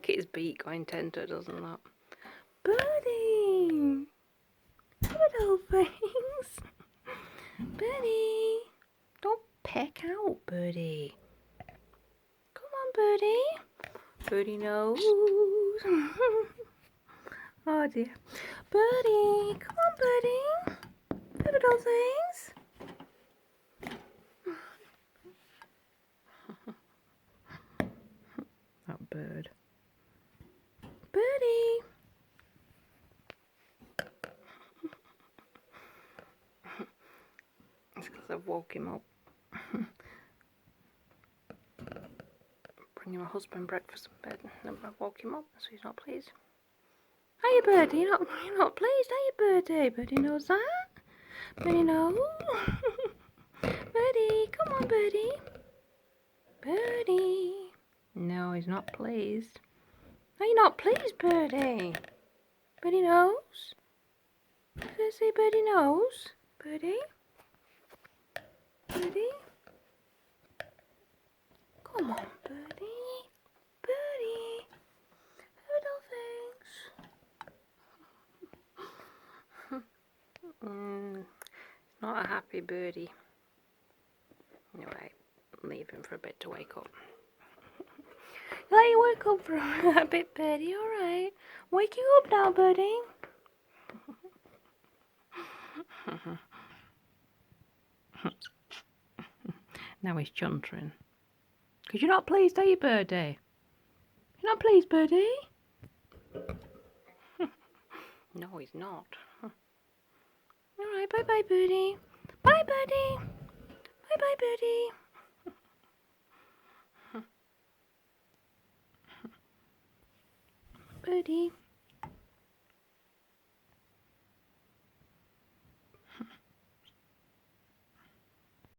like its beak going tender, doesn't that? Birdie! Little things! Birdie! Don't peck out, Birdie. Come on, Birdie. Birdie knows. Oh dear. Birdie! Come on, Birdie. Little things. That bird. Birdie! It's because I've woke him up. Bringing my husband breakfast in bed, and then I woke him up, so he's not pleased. Hiya, Birdie, you're not pleased, are you, Birdie? Birdie knows that. Birdie knows. Birdie, come on, Birdie. Birdie. No, he's not pleased. Are you not pleased, Birdie? Birdie knows. Did I say Birdie knows? Birdie? Birdie? Come on, Birdie. Birdie. Little things. Not a happy birdie. Anyway, leave him for a bit to wake up. Let you wake up for a bit, Birdie, alright? Wake you up now, Birdie. Now he's chuntering. Because you're not pleased, are you, Birdie? You're not pleased, Birdie? No, he's not. Alright, bye-bye, Birdie. Bye, Birdie. Bye-bye, Birdie. Birdie.